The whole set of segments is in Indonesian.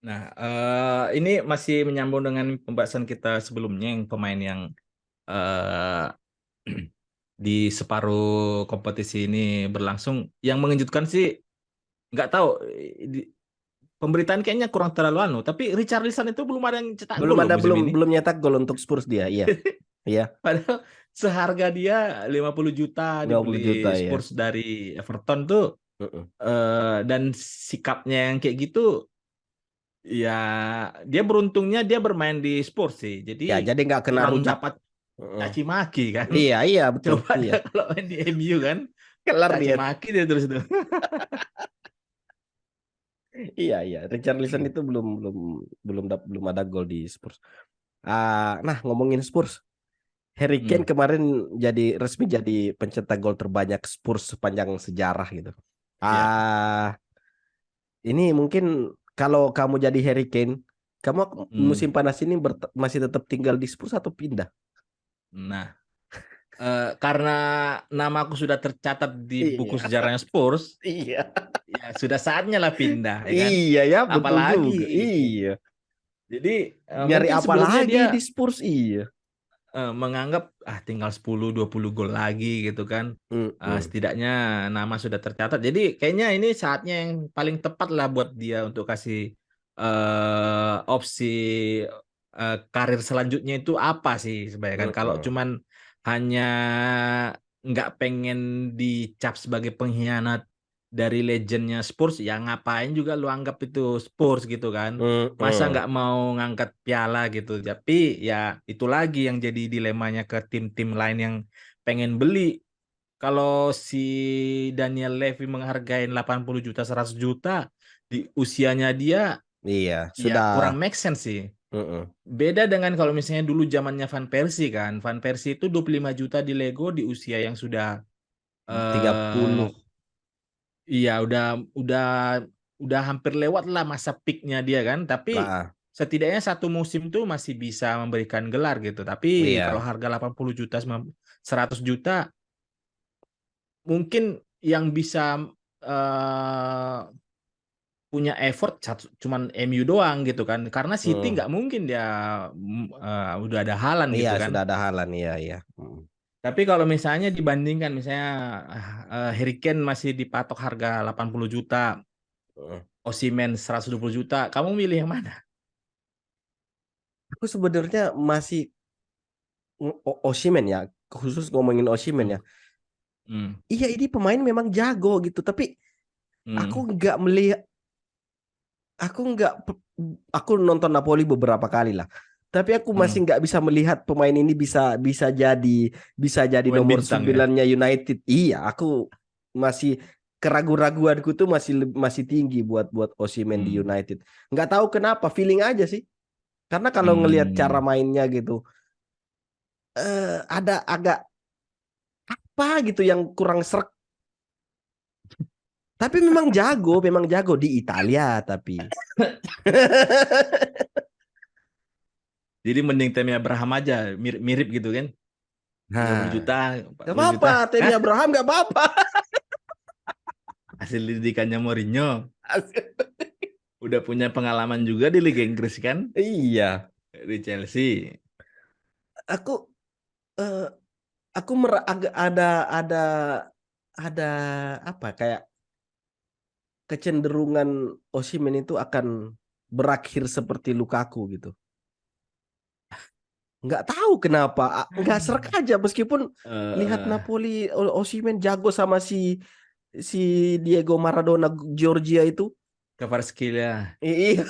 Nah, ini masih menyambung dengan pembahasan kita sebelumnya yang pemain yang eh, di separuh kompetisi ini berlangsung. Yang mengejutkan sih, nggak tahu pemberitaan kayaknya kurang terlalu tapi Richarlison itu belum ada yang cetak Belum gol loh ada musim belum ini. belum nyetak gol untuk Spurs dia. Iya. Iya, Padahal seharga dia 50 juta 50 juta dibeli ya. Spurs dari Everton tuh, Heeh. dan sikapnya yang kayak gitu, ya dia beruntungnya dia bermain di Spurs sih. Jadi Ya, jadi nggak kena kurang rujak. dapat Heeh. caci maki kan. Iya, iya betul. Coba Iya. dia kalau main di MU kan Kelar caci dia. maki dia terus tuh. Iya, iya. Richarlison itu belum belum belum ada gol di Spurs. Nah, ngomongin Spurs, Harry Kane Hmm, kemarin resmi jadi pencetak gol terbanyak Spurs sepanjang sejarah gitu. ya. Ah, ini mungkin kalau kamu jadi Harry Kane, kamu musim Hmm. panas ini masih tetap tinggal di Spurs atau pindah? Nah, karena namaku sudah tercatat di buku Iya, sejarahnya Spurs, iya, ya sudah saatnya lah pindah, ya kan? iya ya, betul Apalagi juga. Iya, jadi nyari mungkin apa sebelumnya lagi dia di Spurs? Iya. menganggap tinggal 10-20 gol lagi gitu kan. Mm-mm. Setidaknya nama sudah tercatat. Jadi kayaknya ini saatnya yang paling tepat lah buat dia untuk kasih opsi karir selanjutnya itu apa sih sebenarnya kan. Kalau Mm-mm. cuman hanya nggak pengen dicap sebagai pengkhianat dari legendnya Spurs, ya ngapain juga lu anggap itu Spurs gitu kan. Masa Mm-mm. nggak mau ngangkat piala gitu. Tapi ya itu lagi yang jadi dilemanya ke tim-tim lain yang pengen beli. Kalau si Daniel Levy menghargai 80 juta, 100 juta di usianya dia, Iya, ya sudah. kurang make sense sih. Mm-mm. Beda dengan kalau misalnya dulu zamannya Van Persie kan. Van Persie itu 25 juta di Lego di usia yang sudah, 30. iya udah udah hampir lewat lah masa peaknya dia kan. Tapi Lah, setidaknya satu musim tuh masih bisa memberikan gelar gitu. Tapi kalau iya. harga 80 juta, 100 juta, mungkin yang bisa eh, punya effort cuman MU doang gitu kan. Karena City Mm. nggak mungkin dia udah ada Haaland Iya, gitu kan. sudah ada Haaland. Iya, iya. Mm. Tapi kalau misalnya dibandingkan misalnya Harry Kane masih dipatok harga 80 juta, Mm. Osimhen 120 juta, kamu milih yang mana? Aku sebenarnya masih Osimhen ya, khusus ngomongin Osimhen Hmm. ya. Hmm. Iya, ini pemain memang jago gitu, tapi aku Hmm. nggak melihat, aku nggak, aku nonton Napoli beberapa kali lah. Tapi aku masih Hmm. nggak bisa melihat pemain ini bisa bisa jadi Pemain nomor bintang ya. 9-nya United. Iya, aku masih keraguan-raguanku tuh masih tinggi buat buat Osimhen di Hmm. United. Nggak tahu kenapa, feeling aja sih. Karena kalau ngelihat cara Hmm. mainnya gitu, ada agak apa gitu yang kurang serak. Tapi memang jago di Italia tapi. Jadi mending Tammy Abraham aja, mirip-mirip gitu kan. 30 Nah, juta, gak 40 juta. apa-apa, Temi Hah? Abraham gak apa-apa. Hasil didikannya Mourinho. Udah punya pengalaman juga di Liga Inggris kan, Iya, di Chelsea. aku eh, agak ada apa kayak kecenderungan Osimhen itu akan berakhir seperti Lukaku gitu. Nggak tahu kenapa, nggak serak aja meskipun lihat Eh, Napoli, Osimhen jago sama si si Diego Maradona Georgia itu. cover skill ya. Iya.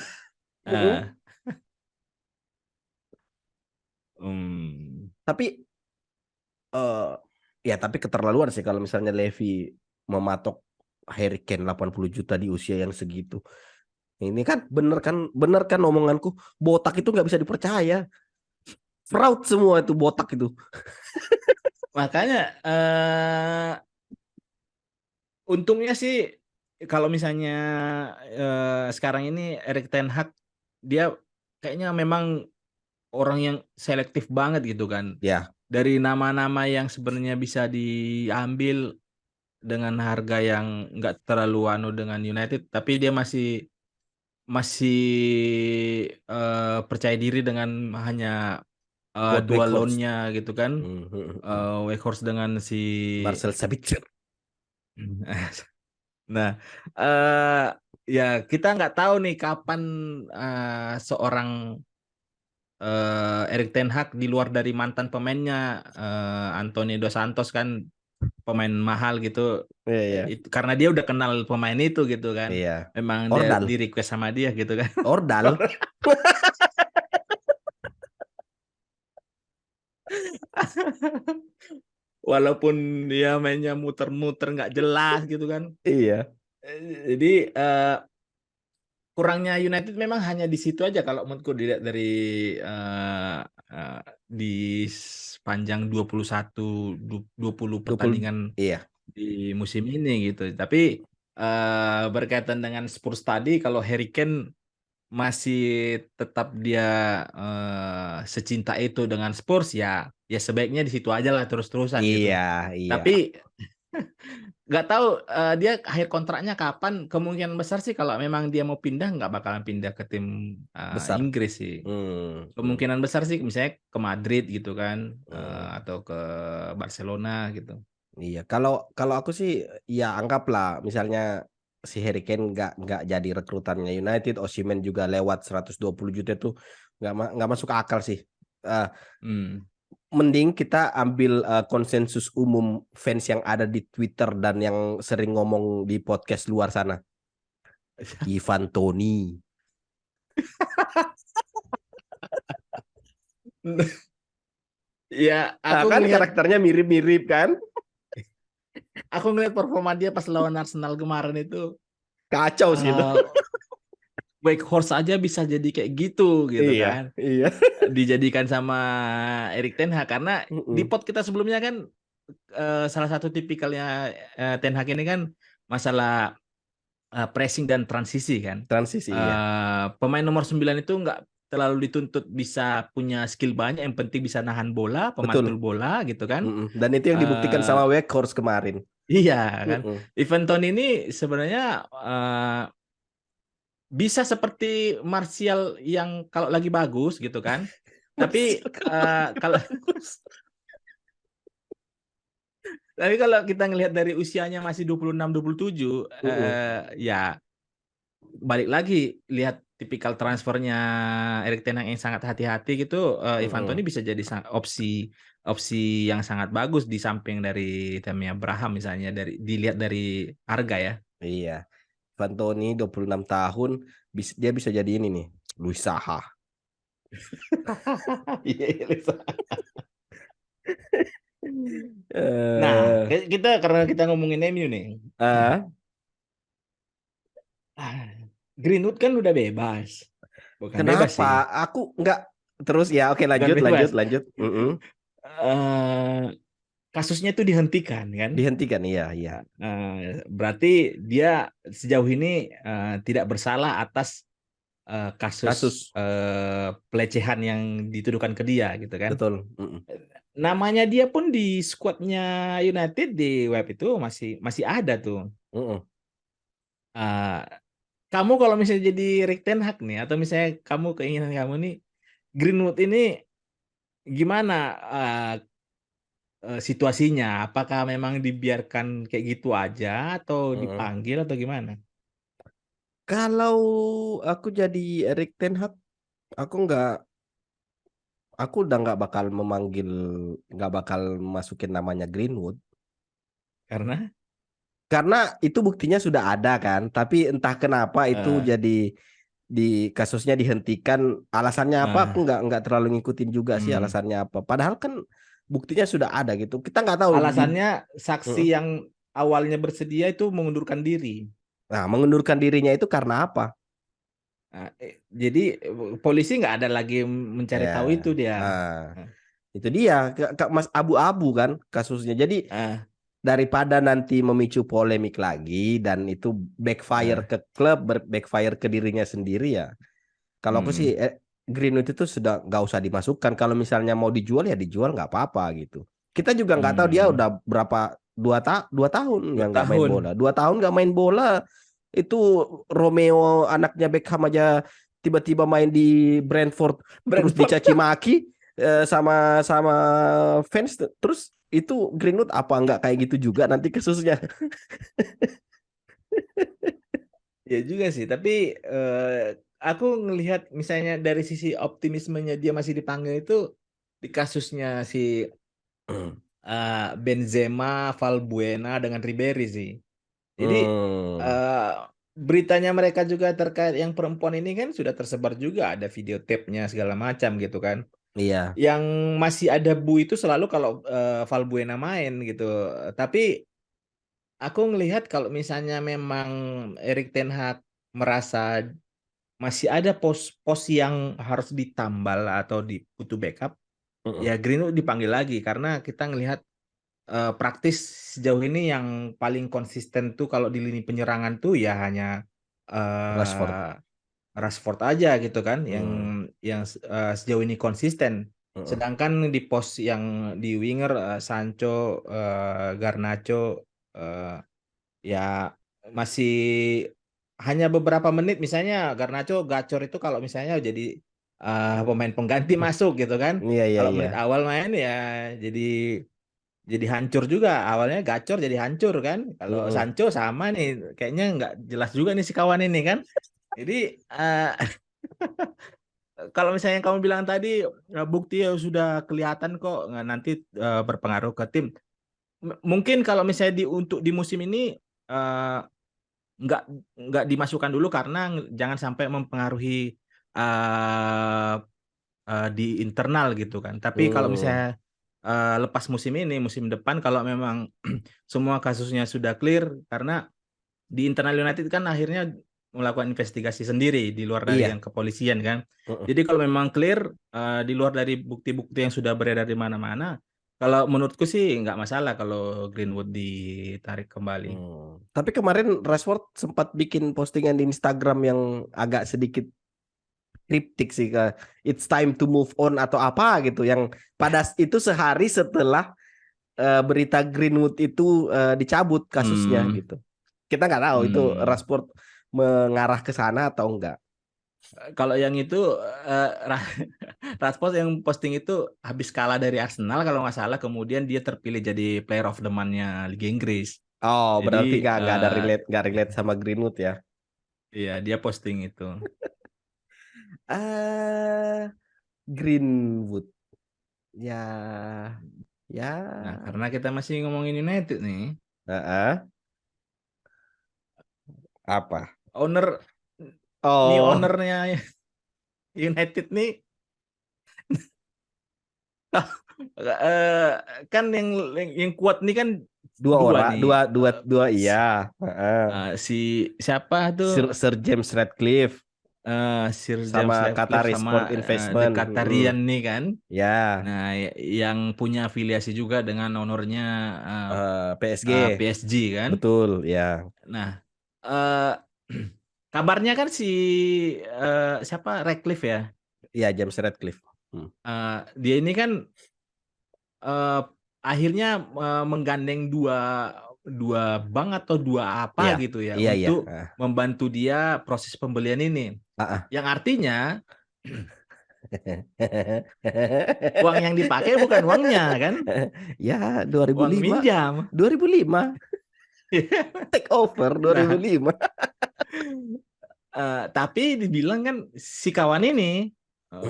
Ah, hmm. Tapi eh ya tapi keterlaluan sih kalau misalnya Levi mematok Harry Kane 80 juta di usia yang segitu. Ini kan bener kan omonganku, botak itu nggak bisa dipercaya. Fraud semua itu botak itu. Makanya untungnya sih kalau misalnya sekarang ini Erik ten Hag, dia kayaknya memang orang yang selektif banget gitu kan. Ya, Dari nama-nama yang sebenarnya bisa diambil dengan harga yang nggak terlalu anu dengan United, tapi dia masih masih percaya diri dengan hanya Quote dua Weghorst. loan-nya gitu kan. Weghorst dengan si Marcel Sabitzer. nah eh ya kita nggak tahu nih kapan seorang Erik ten Hag di luar dari mantan pemainnya Anthony Dos Santos kan pemain mahal gitu. Iya, iya. Karena dia udah kenal pemain itu gitu kan. Iya. Memang dia Ordal. di request sama dia gitu kan. Ordal. Walaupun dia mainnya muter-muter nggak jelas gitu kan. Iya. Jadi kurangnya United memang hanya di situ aja kalau menurutku dilihat dari di sepanjang 20 pertandingan Iya. di musim ini gitu. Tapi berkaitan dengan Spurs tadi, kalau Harry Kane masih tetap dia secinta itu dengan Spurs ya, ya sebaiknya di situ aja lah terus-terusan gitu. Iya, iya. Tapi nggak tahu dia akhir kontraknya kapan. Kemungkinan besar sih kalau memang dia mau pindah nggak bakalan pindah ke tim Besar. Inggris sih. Kemungkinan besar sih misalnya ke Madrid gitu kan, atau ke Barcelona gitu. Iya, kalau aku sih ya anggaplah misalnya si Harry Kane nggak jadi rekrutannya United, Osimhen juga lewat 120 juta itu nggak masuk akal sih. Eh, Hmm. Mending kita ambil konsensus umum fans yang ada di Twitter dan yang sering ngomong di podcast luar sana. Ivan Toney. Ya, Nah, kan karakternya mirip-mirip kan? aku ngeliat performa dia pas lawan Arsenal kemarin itu. Kacau sih itu. Weghorst aja bisa jadi kayak gitu Iya, kan. iya. Dijadikan sama Erik ten Hag karena di Mm-mm. pot kita sebelumnya kan salah satu tipikalnya ten Hag ini kan masalah pressing dan transisi kan. Transisi, iya. Pemain nomor 9 itu nggak terlalu dituntut bisa punya skill banyak, yang penting bisa nahan bola, pemantul Betul. bola gitu kan. Mm-mm. Dan itu yang dibuktikan Eh, sama Weghorst kemarin. iya kan. Mm-mm. Ivan Toney ini sebenarnya bisa seperti Martial yang kalau lagi bagus gitu kan. Tapi kalau tapi kalau kita ngelihat dari usianya masih 26 27 Mm-mm. ya balik lagi lihat tipikal transfernya Erik ten Hag yang sangat hati-hati gitu, Ivan Toney Mm-mm. bisa jadi opsi opsi yang sangat bagus di samping dari Tammy Abraham misalnya, dari dilihat dari harga ya. Iya. Ivan Toney 26 tahun, dia bisa jadi ini nih, Luis Saha. Iya, iya, Lisa. Nah, Eh, kita karena kita ngomongin MU nih. ah, Greenwood kan udah bebas. Bukan bebas Kenapa? sih. Aku nggak terus ya. Oke, Bukan lanjut, lanjut, bebas. lanjut. Mm-mm. eh Kasusnya itu dihentikan kan. Dihentikan, iya, iya. Berarti dia sejauh ini tidak bersalah atas kasus Kasus, pelecehan yang dituduhkan ke dia gitu kan. betul. Mm-mm. Namanya dia pun di skuadnya United di web itu masih masih ada tuh. Mm-mm. Eh, Kamu kalau misalnya jadi Erik ten Hag nih, atau misalnya kamu keinginan kamu nih, Greenwood ini gimana situasinya? Apakah memang dibiarkan kayak gitu aja atau Mm-mm. dipanggil atau gimana? Kalau aku jadi Erik ten Hag, aku nggak, aku udah nggak bakal masukin namanya Greenwood. Karena Karena itu buktinya sudah ada kan, tapi entah kenapa itu eh, jadi di kasusnya dihentikan. Alasannya apa? Aku eh, nggak terlalu ngikutin juga sih hmm, alasannya apa. Padahal kan buktinya sudah ada gitu. Kita nggak tahu di. alasannya saksi Mm. yang awalnya bersedia itu mengundurkan diri. Nah, mengundurkan dirinya itu karena apa? Jadi polisi nggak ada lagi mencari Ya, tahu itu dia. nah, Eh, itu dia Mas abu-abu kan kasusnya. Jadi eh, daripada nanti memicu polemik lagi dan itu backfire eh, ke klub, backfire ke dirinya sendiri ya. Kalau aku sih hmm, Greenwood itu sudah nggak usah dimasukkan. Kalau misalnya mau dijual ya dijual nggak apa-apa gitu. Kita juga nggak tahu dia hmm. udah berapa 2 tahun Dua yang nggak main tahun. bola. 2 tahun nggak main bola. Itu Romeo anaknya Beckham aja tiba-tiba main di Brentford terus Brentford. dicaci maki sama sama fans, terus itu Greenwood apa nggak kayak gitu juga nanti kasusnya? Ya juga sih, tapi aku ngelihat misalnya dari sisi optimismenya dia masih dipanggil itu di kasusnya si Benzema, Valbuena dengan Ribery sih. Jadi Hmm, eh, beritanya mereka juga terkait yang perempuan ini kan sudah tersebar juga, ada videotapenya segala macam gitu kan. iya. Yang masih ada bu itu selalu kalau Valbuena main gitu. Tapi aku ngelihat kalau misalnya memang Erik ten Hag merasa masih ada pos yang harus ditambal atau butuh backup, Mm-mm. ya Greenwood dipanggil lagi karena kita ngelihat praktis sejauh ini yang paling konsisten tuh kalau di lini penyerangan tuh ya hanya Rashford. eh, Rashford aja gitu kan Hmm. yang sejauh ini konsisten. Mm-mm. Sedangkan di pos yang di winger Sancho, Garnacho ya masih hanya beberapa menit, misalnya Garnacho gacor itu kalau misalnya jadi pemain pengganti masuk gitu kan. Iya, iya, Kalau iya. menit awal main ya jadi jadi hancur juga, awalnya gacor jadi hancur kan. Kalau Mm-mm. Sancho sama nih, kayaknya nggak jelas juga nih si kawan ini kan. Jadi kalau misalnya kamu bilang tadi bukti ya sudah kelihatan kok, nggak nanti berpengaruh ke tim. Mungkin kalau misalnya untuk di musim ini eh, nggak nggak dimasukkan dulu karena jangan sampai mempengaruhi eh, di internal gitu kan. Tapi kalau Hmm. misalnya lepas musim ini, musim depan kalau memang semua kasusnya sudah clear, karena di internal United kan akhirnya melakukan investigasi sendiri di luar dari Iya. yang kepolisian kan. Mm-mm. Jadi kalau memang clear di luar dari bukti-bukti yang sudah beredar di mana-mana, kalau menurutku sih nggak masalah kalau Greenwood ditarik kembali. Tapi kemarin Rashford sempat bikin postingan di Instagram yang agak sedikit kriptik sih, ke it's time to move on atau apa gitu, yang pada itu sehari setelah berita Greenwood itu dicabut kasusnya Hmm, gitu. Kita nggak tahu itu hmm. Rashford mengarah ke sana atau enggak. Kalau yang itu Rashford yang posting itu habis kalah dari Arsenal kalau nggak salah, kemudian dia terpilih jadi Player of the Month-nya Liga Inggris. Oh, Jadi berarti nggak ada relate, nggak relate sama Greenwood ya. iya dia posting itu. Ah, Greenwood. Ya, Nah, ya. karena kita masih ngomongin United nih, Heeh. Apa? owner new Oh, ownernya United nih eh, kan yang kuat nih kan dua dua orang, nih. dua, dua, Eh, dua, iya. si, Heeh. si siapa tuh, Sir James Radcliffe Sir James sama Ratcliffe Qatari sama Sport The Investment. Qatarian nih kan. Ya, Nah, yang punya afiliasi juga dengan ownernya PSG, PSG kan. betul, ya. Nah, eh, kabarnya kan si siapa Ratcliffe ya. Iya, James Radcliffe. Hmm. Dia ini kan eh, akhirnya menggandeng dua dua bank atau dua apa Iya, gitu ya iya, iya. untuk Ah. membantu dia proses pembelian ini. Ah, Yang artinya ah. uang yang dipakai bukan uangnya kan, Ya, dua ribu uang lima, minjam. 2005 take over Nah, 2005. tapi dibilang kan si kawan ini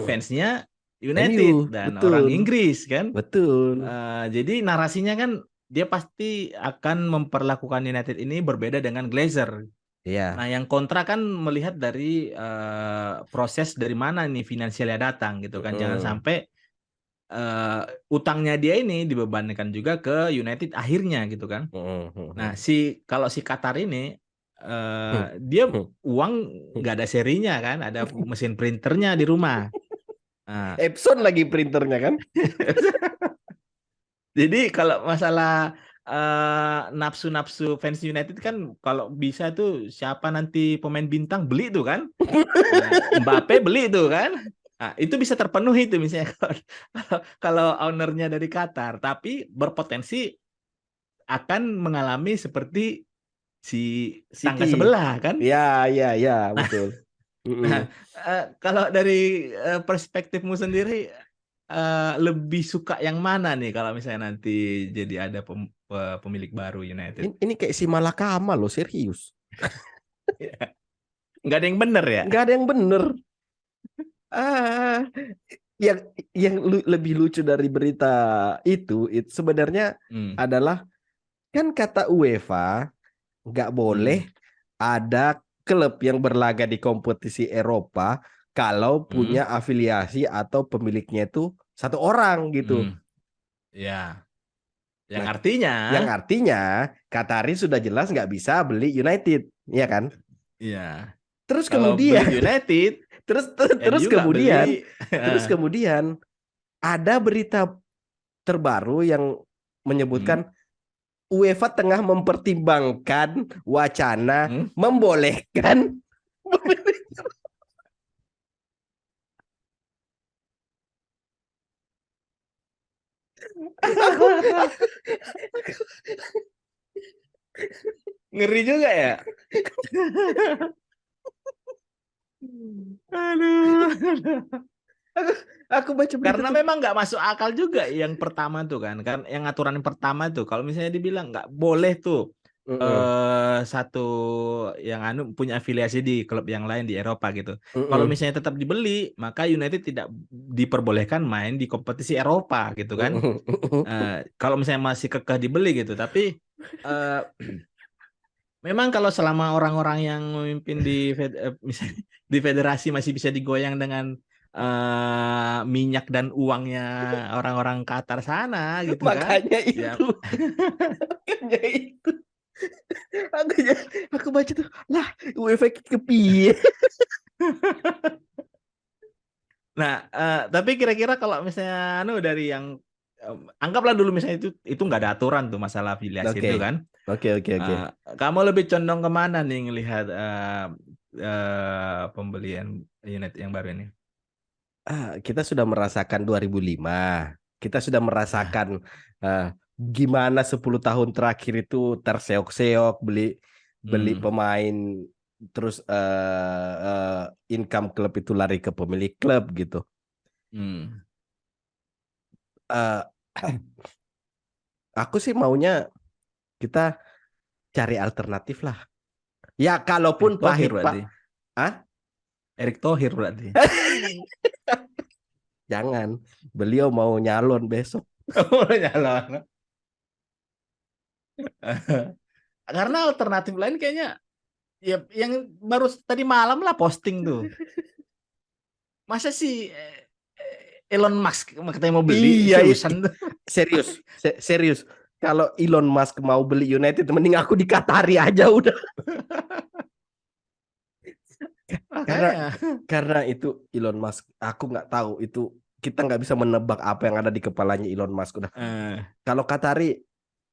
fansnya United MU, dan orang betul, Inggris kan. betul. Jadi narasinya kan dia pasti akan memperlakukan United ini berbeda dengan Glazer. Nah, Iya. yang kontra kan melihat dari proses dari mana nih finansialnya datang gitu kan. Jangan Mm-mm. sampai eh, utangnya dia ini dibebankan juga ke United akhirnya gitu kan. Nah, Mm-mm. kalau si Qatar ini dia uang nggak ada serinya kan, ada mesin printernya di rumah. Nah, Epson lagi printernya kan? jadi kalau masalah nafsu-nafsu fans United kan kalau bisa tuh siapa nanti pemain bintang beli tuh kan. Nah, Mbappe beli tuh kan. Nah, itu bisa terpenuhi tuh misalnya kalau ownernya dari Qatar, tapi berpotensi akan mengalami seperti si tangga City. sebelah kan. Ya, ya, ya, Nah, betul. nah, Mm-mm. kalau dari perspektifmu sendiri lebih suka yang mana nih kalau misalnya nanti jadi ada pemilik baru United? Ini kayak si Malakama loh, serius. Nggak ada yang bener ya? Nggak ada yang bener. Ah, yang lebih lucu dari berita itu sebenarnya Hmm. adalah kan kata UEFA nggak boleh Hmm. ada klub yang berlaga di kompetisi Eropa kalau Hmm. punya afiliasi atau pemiliknya itu satu orang gitu. Hmm. Ya, yang Nah, artinya, yang artinya Qatari sudah jelas nggak bisa beli United, ya kan? ya Terus kalau beli kemudian, United, terus terus MU nggak beli. kemudian, terus kemudian ada berita terbaru yang Hmm. menyebutkan UEFA tengah mempertimbangkan wacana Hmm. membolehkan. aku Ngeri juga ya. Aduh. aku, aku baca berita Karena tuh. memang nggak masuk akal juga yang pertama tuh kan yang aturan yang pertama tuh kalau misalnya dibilang nggak boleh tuh Mm-mm, satu yang punya afiliasi di klub yang lain di Eropa gitu. Kalau mm-mm, misalnya tetap dibeli, maka United tidak diperbolehkan main di kompetisi Eropa gitu kan. mm-mm. Kalau misalnya masih kekeh dibeli gitu, tapi eh, memang kalau selama orang-orang yang memimpin misalnya di federasi masih bisa digoyang dengan minyak dan uangnya orang-orang Qatar sana gitu kan. Makanya Ya, itu, makanya itu. Aku aku baca tuh lah UEFA kepiye. nah tapi kira-kira kalau misalnya dari yang anggaplah dulu misalnya itu nggak ada aturan tuh masalah afiliasi Oke, itu kan. oke, oke, oke. Eh, Kamu lebih condong kemana nih ngelihat pembelian unit yang baru ini? Kita sudah merasakan 2005. Kita sudah Ya. merasakan gimana 10 tahun terakhir itu terseok-seok beli beli Hmm. pemain terus income klub itu lari ke pemilik klub gitu. Hmm. Eh, aku sih maunya kita cari alternatif lah. Ya kalaupun Erick Thohir pahit Pak. berarti. Ah, Erick Thohir berarti. jangan. Beliau mau nyalon besok. Oh, nyalon. Karena alternatif lain kayaknya ya yang baru tadi malam lah posting tuh. Masa sih Elon Musk katanya mau beli Iya, seriusan tuh. serius, serius. Kalau Elon Musk mau beli United, mending aku di Qatari aja udah. Karena Makanya. karena itu Elon Musk, aku nggak tahu itu kita nggak bisa menebak apa yang ada di kepalanya Elon Musk udah. Eh, Kalau Qatari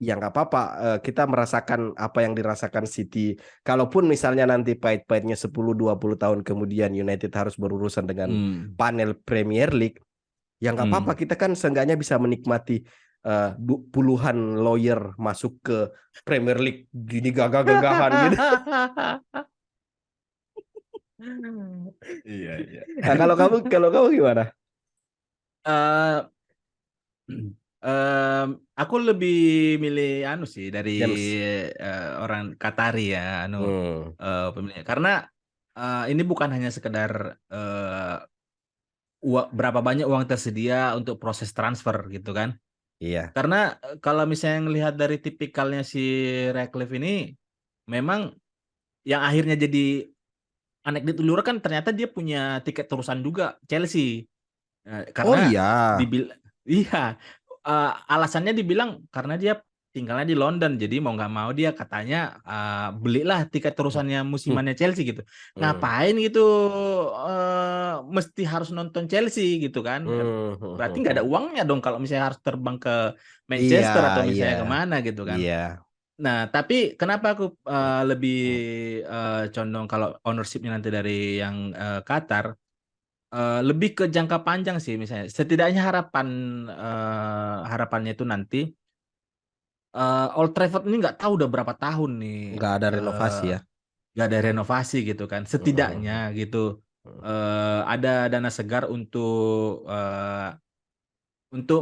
ya nggak apa-apa, kita merasakan apa yang dirasakan City. Kalaupun misalnya nanti pahit-pahitnya 10-20 tahun kemudian United harus berurusan dengan hmm, panel Premier League, ya nggak apa-apa, hmm. kita kan seenggaknya bisa menikmati puluhan lawyer masuk ke Premier League gini gagah-gagahan gitu. Iya, iya. Nah, kalau kamu gimana? Eh, aku lebih milih anu sih dari James. orang Qatari ya Hmm, pemilihnya karena ini bukan hanya sekedar berapa banyak uang tersedia untuk proses transfer gitu kan. iya. Karena kalau misalnya ngelihat dari tipikalnya si Ratcliffe ini memang yang akhirnya jadi anekdot ulur kan ternyata dia punya tiket terusan juga Chelsea. Oh Karena iya. iya alasannya dibilang karena dia tinggalnya di London jadi mau nggak mau dia katanya belilah tiket terusannya Hmm, musimannya Chelsea gitu. hmm, Ngapain gitu mesti harus nonton Chelsea gitu kan. Berarti nggak ada hmm. uangnya dong kalau misalnya harus terbang ke Iya, Manchester atau iya, misalnya kemana gitu kan. iya. Nah, tapi kenapa aku lebih condong kalau ownershipnya nanti dari yang Qatar lebih ke jangka panjang sih misalnya. Setidaknya harapannya itu nanti Old Trafford ini nggak tahu udah berapa tahun nih Nggak ada renovasi ya. nggak ada renovasi gitu kan. Mm-mm. Setidaknya gitu ada dana segar untuk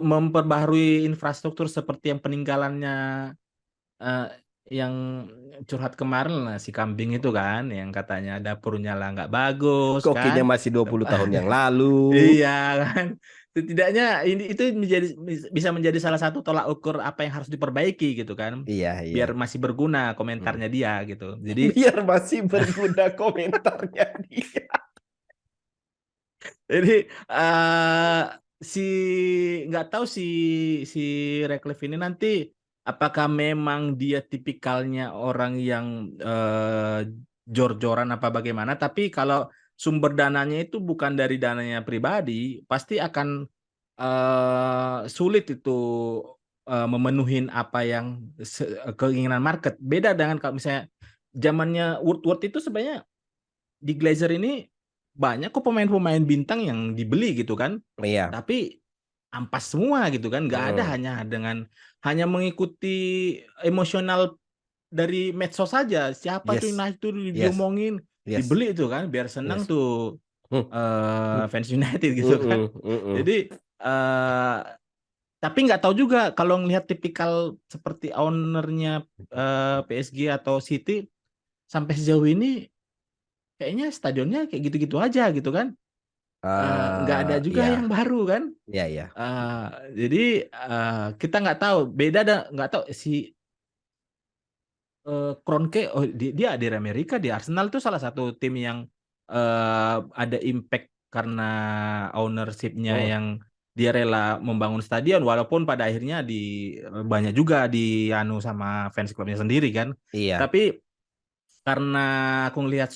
memperbaharui infrastruktur seperti yang peninggalannya eh, yang curhat kemarin lah si kambing itu kan, yang katanya dapurnya lah nggak bagus kan. Kokinya masih 20 tahun yang lalu. Iya kan. Setidaknya ini itu bisa menjadi salah satu tolak ukur apa yang harus diperbaiki gitu kan. Iya, iya. Biar masih berguna Mm. komentarnya dia gitu. Jadi Biar masih berguna komentarnya dia. jadi si nggak tahu si Radcliffe ini nanti apakah memang dia tipikalnya orang yang jor-joran apa bagaimana, tapi kalau sumber dananya itu bukan dari dananya pribadi, pasti akan sulit itu memenuhi apa yang keinginan market. Beda dengan kalau misalnya zamannya Woodward itu sebenarnya di Glazer ini banyak kok pemain-pemain bintang yang dibeli gitu kan, Iya. tapi ampas semua gitu kan, nggak ada, Mm-mm. hanya mengikuti emosional dari medsos saja. Siapa tuh yang Yes. naik tuh Yes. diomongin, Yes. dibeli itu kan, biar senang Yes. tuh Hmm. Hmm. fans United gitu kan. Mm-mm. Mm-mm. Jadi eh, tapi nggak tahu juga kalau ngelihat tipikal seperti ownernya PSG atau City sampai sejauh ini kayaknya stadionnya kayak gitu-gitu aja gitu kan. Nggak ada juga yang Ya, baru kan. ya, ya. Eh, jadi kita nggak tahu, beda, nggak tahu si Kroenke, oh dia dari Amerika, di Arsenal itu salah satu tim yang ada impact karena ownership-nya Mm. yang dia rela membangun stadion walaupun pada akhirnya banyak juga di anu sama fans klubnya sendiri kan. Iya. Tapi karena aku ngelihat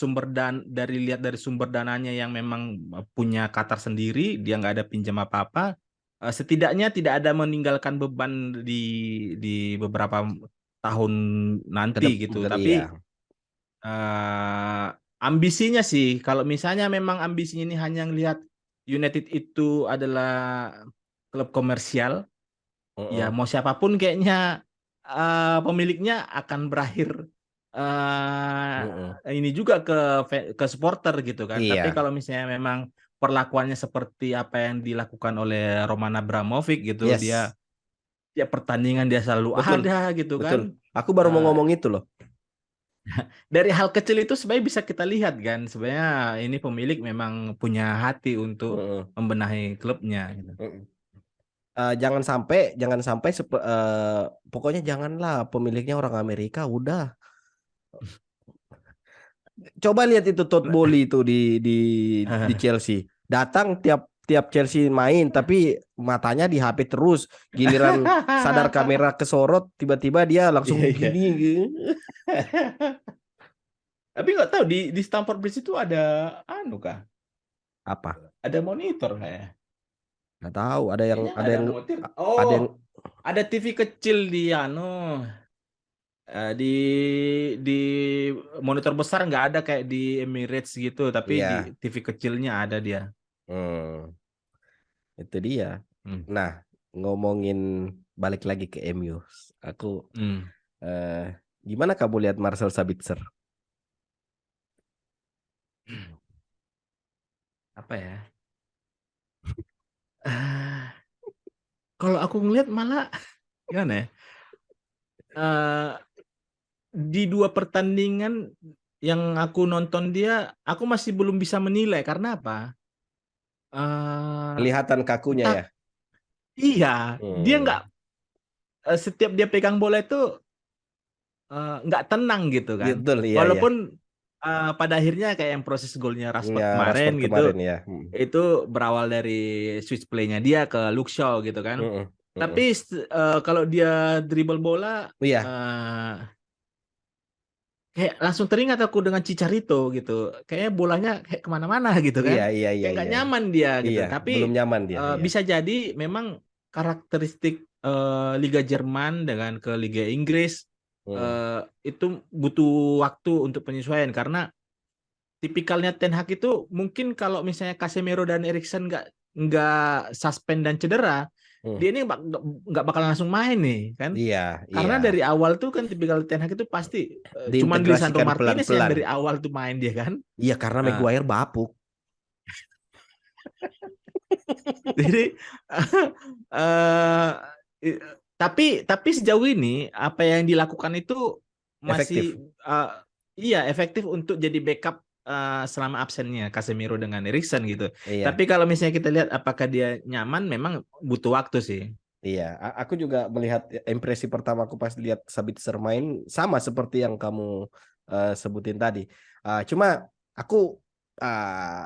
lihat dari sumber dananya yang memang punya Qatar sendiri, dia nggak ada pinjam apa-apa, setidaknya tidak ada meninggalkan beban di beberapa tahun nanti gitu. Tapi Iya. eh, ambisinya sih, kalau misalnya memang ambisinya ini hanya ngelihat United itu adalah klub komersial, ya Mm-mm. mau siapapun kayaknya pemiliknya akan berakhir ini juga ke supporter gitu kan. Tapi Iya. kalau misalnya memang perlakuannya seperti apa yang dilakukan oleh Roman Abramovich gitu, dia Yes. dia pertandingan dia selalu Betul. ada gitu kan. Betul. Aku baru mau Eh, ngomong itu loh. dari hal kecil itu sebenarnya bisa kita lihat kan, sebenarnya ini pemilik memang punya hati untuk Mm-mm. membenahi klubnya gitu. Mm-mm. Jangan sampai pokoknya janganlah pemiliknya orang Amerika udah. Coba lihat itu Todd Bowley itu di Chelsea. Datang tiap tiap Chelsea main tapi matanya di HP terus. Giliran sadar kamera kesorot tiba-tiba dia Iya, langsung iya. gini gitu. Tapi nggak tahu di Stamford Bridge itu ada anu kah? Apa? Ada monitor kayak. Nggak tahu, Kayaknya nggak ada monitor. ada Oh, yang ada TV kecil di anu di monitor besar nggak ada kayak di Emirates gitu, tapi di iya. TV kecilnya ada dia. Hmm, itu dia. Hmm. Nah, ngomongin balik lagi ke MU. Aku Hmm. eh, gimana kamu lihat Marcel Sabitzer? Apa ya? Ah, kalau aku ngeliat malah gimana ya? Eh, di dua pertandingan yang aku nonton dia, aku masih belum bisa menilai karena apa? Eh, Kelihatan kakunya entah, ya. iya, dia nggak, Hmm. setiap dia pegang bola itu nggak tenang gitu kan. Gitu, iya ya. Walaupun pada akhirnya kayak yang proses golnya Rashford Ya, kemarin Rashford gitu, kemarin ya. itu berawal dari switch play-nya dia ke Luke Shaw gitu kan. Mm-mm, Tapi mm-mm. kalau dia dribble bola, Iya, eh, kayak langsung teringat aku dengan Chicharito gitu. Kayaknya bolanya kayak kemana-mana gitu kan. iya, iya, iya, Kayak nggak iya, nyaman dia gitu. iya. Tapi Belum nyaman dia. Iya. bisa jadi memang karakteristik Liga Jerman dengan ke Liga Inggris Mm. eh, itu butuh waktu untuk penyesuaian karena tipikalnya Ten Hag itu mungkin kalau misalnya Casemiro dan Eriksen nggak suspend dan cedera, dia ini nggak bakal langsung main nih kan. Iya, Karena iya. dari awal tuh kan tipikal Ten Hag itu pasti cuman Lisandro Diintegrasikan Martinez yang pelan-pelan. dari awal tuh main dia kan. Iya, karena Nah, Maguire bapuk. jadi eh, i- tapi sejauh ini apa yang dilakukan itu Efektif. masih iya efektif untuk jadi backup selama absennya Casemiro dengan Eriksen gitu. Iya, Tapi kalau misalnya kita lihat apakah dia nyaman, memang butuh waktu sih. iya. Aku juga melihat impresi pertama aku pas lihat Sabitzer main sama seperti yang kamu sebutin tadi. Cuma aku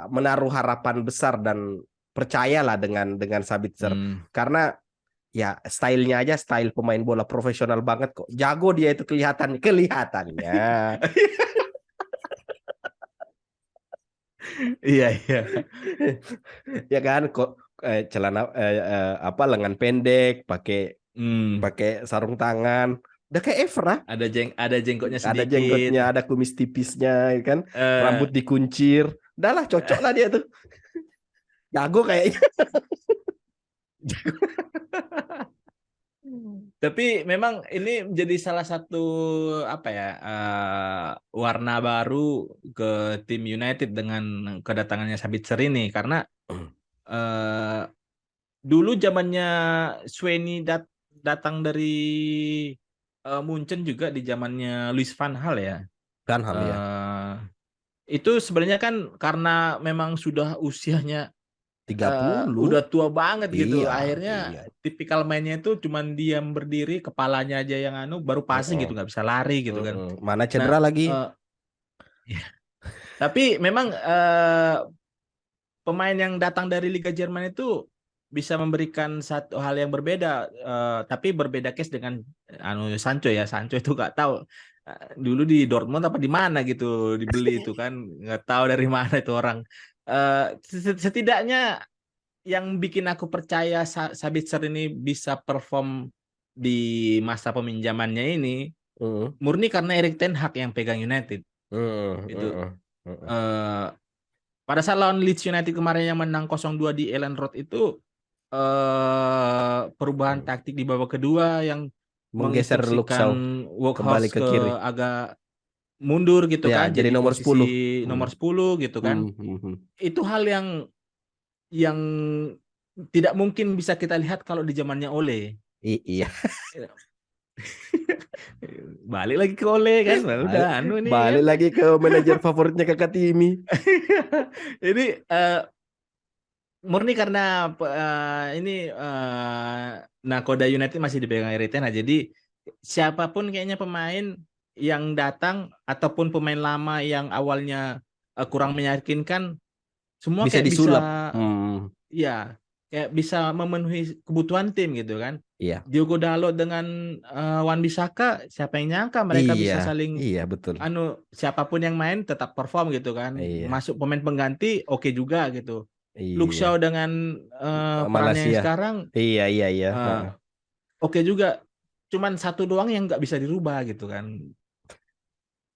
menaruh harapan besar dan percayalah dengan Sabitzer Hmm. karena ya stylenya aja style pemain bola profesional banget kok. Jago dia itu kelihatannya. Iya iya. Ya kan kok celana apa lengan pendek, pakai Hmm. pakai sarung tangan. Udah kayak Evra, Ada jenggotnya ada sedikit. jenggotnya, ada kumis tipisnya, ya kan? Rambut Eh, dikuncir. Udah lah, cocok lah dia tuh. Jago kayaknya. Tapi memang ini menjadi salah satu apa ya warna baru ke tim United dengan kedatangannya Sabitzer ini karena eh, dulu zamannya Sweeney datang dari Munchen juga di zamannya Louis van Gaal ya. Branham ya. Eh, itu sebenarnya kan karena memang sudah usianya 30. udah tua banget gitu. Iya, Akhirnya iya. tipikal mainnya itu cuman diam berdiri, kepalanya aja yang baru passing Mm-mm, gitu, nggak bisa lari gitu kan. mm-mm. Mana Nah, cedera lagi? eh, tapi memang pemain yang datang dari Liga Jerman itu bisa memberikan satu hal yang berbeda, tapi berbeda case dengan Sancho ya. Sancho itu nggak tahu dulu di Dortmund apa di mana gitu dibeli itu kan, nggak tahu dari mana itu orang. Setidaknya yang bikin aku percaya Sabitzer ini bisa perform di masa peminjamannya ini Mm-mm, murni karena Erik Ten Hag yang pegang United mm-mm, itu. mm-mm, mm-mm. eh Pada saat lawan Leeds United kemarin yang menang 0-2 di Ellen Road itu perubahan taktik di babak kedua yang Menggeser menginstruksikan Luxau kembali Workhorse ke ke kiri. agak mundur gitu Ya, kan, jadi jadi nomor posisi 10. nomor Hmm. 10 gitu kan. Hmm. Itu hal yang tidak mungkin bisa kita lihat kalau di zamannya Ole. Iya. Balik lagi ke Ole kan, udah anu nih kan. Balik lagi ke manajer favoritnya Kakak Timi. Ini murni karena ini Nakoda United masih dipegang Erik Ten Hag. Jadi siapapun kayaknya pemain yang datang ataupun pemain lama yang awalnya kurang meyakinkan, semua Bisa kayak bisa disulap. ya kayak bisa memenuhi kebutuhan tim gitu kan. Iya. Diogo Dalot dengan Wan-Bissaka, siapa yang nyangka mereka Iya. bisa saling Iya, betul. siapapun yang main tetap perform gitu kan. Iya. Masuk pemain pengganti oke juga gitu. Luxau Iya. dengan perannya yang Malaysia. sekarang Iya, iya, iya. eh, oke juga. Cuman satu doang yang nggak bisa dirubah gitu kan.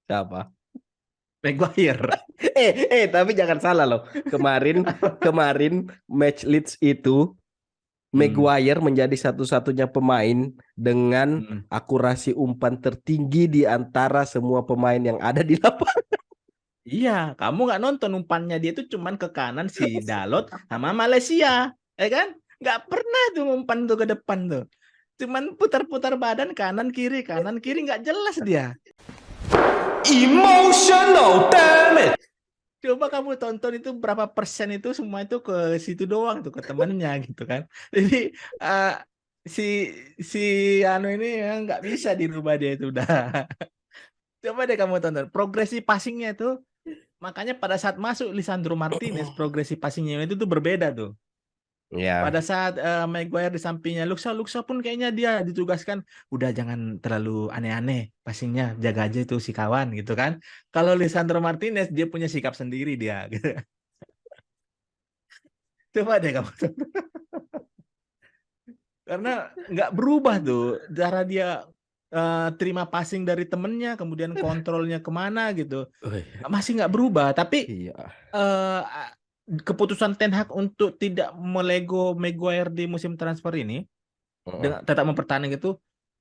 Siapa? Maguire. Tapi jangan salah loh. Kemarin match Leeds itu Hmm. Maguire menjadi satu-satunya pemain dengan Hmm. akurasi umpan tertinggi di antara semua pemain yang ada di lapangan. Iya, kamu nggak nonton umpannya dia itu cuman ke kanan si Dalot sama Malaysia, ya kan? Nggak pernah tuh umpan tuh ke depan tuh. Cuman putar-putar badan kanan kiri nggak jelas dia. Emotional damage. Coba kamu tonton itu berapa persen itu semua itu ke situ doang tuh ke temennya gitu kan. Jadi si si anu ini ya nggak bisa dirubah dia itu udah. Coba deh kamu tonton progresi passingnya itu. Makanya pada saat masuk Lisandro Martinez progresi passingnya itu tuh berbeda tuh. Ya, Pada saat Maguire di sampingnya Luxa pun kayaknya dia ditugaskan udah jangan terlalu aneh-aneh passingnya, jaga aja itu si kawan gitu kan. Kalau Lisandro Martinez dia punya sikap sendiri dia. Gitu. Coba deh kamu karena nggak berubah tuh cara dia terima passing dari temennya kemudian kontrolnya kemana gitu masih nggak berubah tapi iya. keputusan Ten Hag untuk tidak melego Maguire di musim transfer ini Heeh. dengan tetap mempertahankan itu,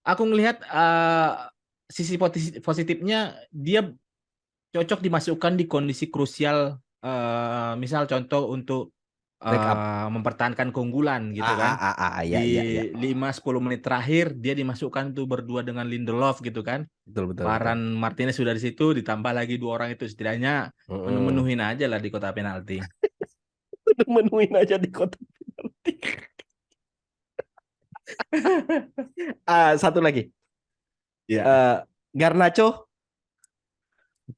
aku ngelihat sisi positifnya dia cocok dimasukkan di kondisi krusial, misal contoh untuk Backup. mempertahankan keunggulan gitu kan. Ya, Di ya, ya. 5-10 menit terakhir dia dimasukkan tuh berdua dengan Lindelof gitu kan. Betul, betul, betul. Varane Martinez sudah di situ, ditambah lagi dua orang itu, setidaknya Heeh. menu-menuhin aja lah di kotak penalti. Udah menuin aja di kotak penalti. Satu lagi. Ya. Eh, Garnacho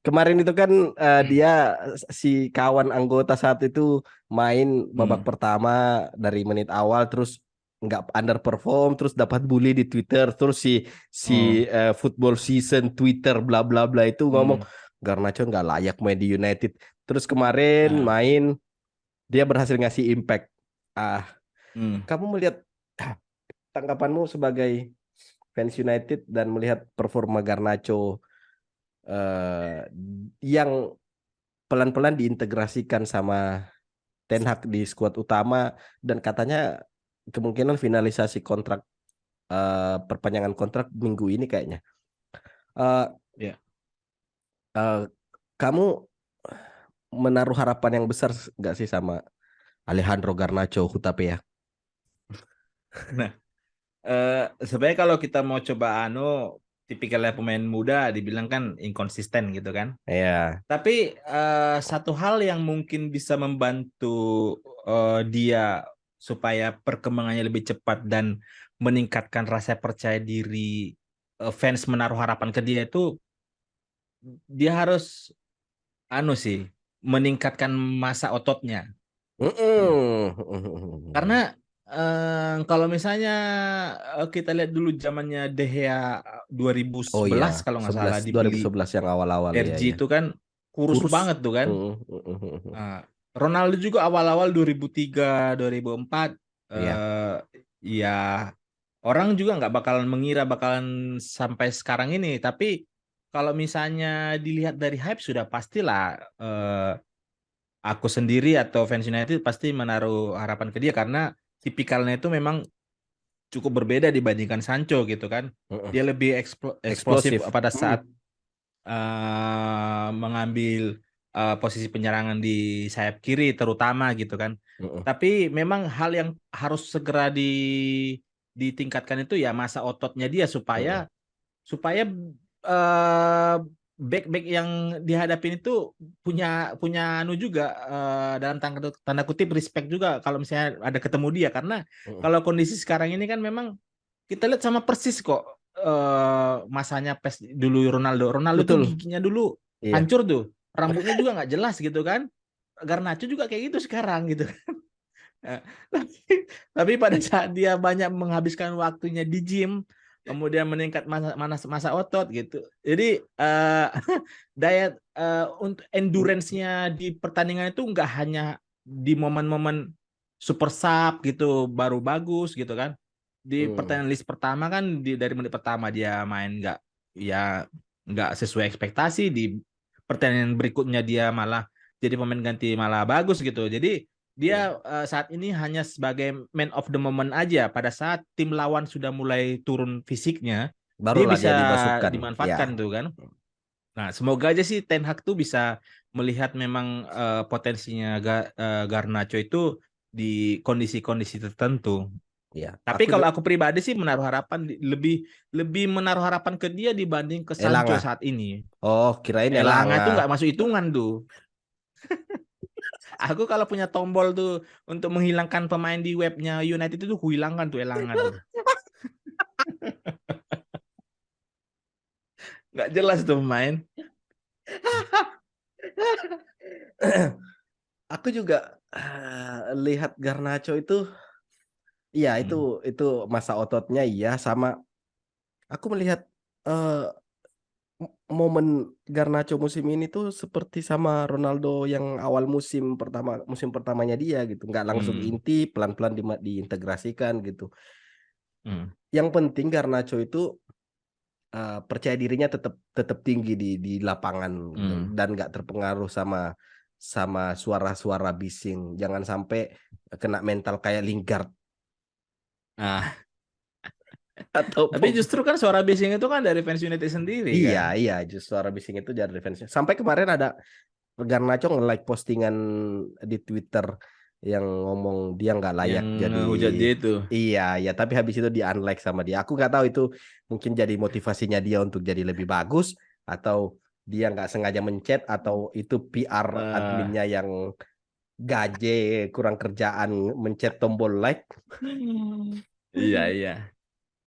kemarin itu kan Hmm. dia si kawan anggota saat itu main babak Hmm. pertama dari menit awal terus nggak underperform terus dapat bully di Twitter terus si si Oh. football season Twitter bla bla bla itu ngomong Hmm. Garnacho nggak layak main di United. Terus kemarin Ah. main dia berhasil ngasih impact. Ah, Hmm. kamu melihat tanggapanmu sebagai fans United dan melihat performa Garnacho yang pelan-pelan diintegrasikan sama Ten Hag di skuad utama dan katanya kemungkinan finalisasi kontrak perpanjangan kontrak minggu ini kayaknya. Eh, Ya. eh, Kamu menaruh harapan yang besar nggak sih sama Alejandro Garnacho Hutapea? Nah, sebenarnya kalau kita mau coba tipikalnya pemain muda dibilang kan inkonsisten gitu kan. Ya, Tapi satu hal yang mungkin bisa membantu dia supaya perkembangannya lebih cepat dan meningkatkan rasa percaya diri fans menaruh harapan ke dia itu, dia harus sih meningkatkan masa ototnya. Nah, karena mm-mm. kalau misalnya kita lihat dulu zamannya De Gea Oh iya, 2011 kalau nggak salah dua ribu dibeli sebelas yang awal-awal ya RG ya. itu kan kurus Kurus. banget tuh kan. Mm-mm. Nah, Ronaldo juga awal-awal 2003 2004, Iya. eh ya orang juga nggak bakalan mengira bakalan sampai sekarang ini. Tapi kalau misalnya dilihat dari hype sudah pastilah, aku sendiri atau fans United pasti menaruh harapan ke dia karena tipikalnya itu memang cukup berbeda dibandingkan Sancho gitu kan. Mm-mm. Dia lebih eksplosif Eksplosif. pada saat Mm. mengambil posisi penyerangan di sayap kiri terutama gitu kan. Mm-mm. Tapi memang hal yang harus segera ditingkatkan itu ya masa ototnya dia supaya Mm-mm. supaya eh, back-back yang dihadapin itu punya punya juga, dalam tanda kutip respect juga kalau misalnya ada ketemu dia karena Mm-mm. kalau kondisi sekarang ini kan memang kita lihat sama persis kok, masanya PES dulu Ronaldo. Ronaldo tuh Betul. giginya dulu Iya. hancur tuh, rambutnya juga nggak jelas gitu kan. Garnacho juga kayak gitu sekarang gitu. Eh, tapi, tapi pada saat dia banyak menghabiskan waktunya di gym, kemudian meningkat masa otot gitu. Jadi daya untuk endurance-nya di pertandingan itu nggak hanya di momen-momen super sub gitu baru bagus gitu kan. Di Mm. pertandingan list pertama kan dari menit pertama dia main nggak sesuai ekspektasi, di pertandingan berikutnya dia malah jadi pemain ganti malah bagus gitu. Jadi Iya. dia saat ini hanya sebagai man of the moment aja. Pada saat tim lawan sudah mulai turun fisiknya, dia Barulah bisa dia dimasukkan. Ya. dimanfaatkan tuh kan. Nah, semoga aja sih Ten Hag tuh bisa melihat memang potensinya Garnacho itu di kondisi-kondisi tertentu. Ya. Tapi Aku kalau aku pribadi sih menaruh harapan lebih lebih menaruh harapan ke dia dibanding ke Sancho Elanga. saat ini. Oh, kirain Elanga tuh Elanga. nggak masuk hitungan tuh. Aku kalau punya tombol tuh untuk menghilangkan pemain di webnya United itu kuhilangkan tuh Elanga tuh. Nggak jelas tuh pemain. Aku juga lihat Garnacho itu, iya Hmm. itu masa ototnya iya sama. Aku melihat eh, momen Garnacho musim ini tuh seperti sama Ronaldo yang awal musim pertamanya dia gitu, nggak langsung Hmm. inti, pelan-pelan diintegrasikan gitu. Hmm. Yang penting Garnacho itu percaya dirinya tetap tetap tinggi di lapangan gitu, Hmm. dan nggak terpengaruh sama sama suara-suara bising. Jangan sampai kena mental kayak Lingard. Nah, Atau Tapi justru kan suara bising itu kan dari fans United sendiri iya, kan. iya, justru suara bising itu jadi defense. Sampai kemarin ada Garnacho nge-like postingan di Twitter yang ngomong dia nggak layak Yang jadi, ngehujat dia itu. iya, ya, tapi habis itu di unlike sama dia. Aku nggak tahu itu mungkin jadi motivasinya dia untuk jadi lebih bagus, atau dia nggak sengaja mencet, atau itu PR Eh, adminnya yang gaje kurang kerjaan mencet tombol like. iya iya.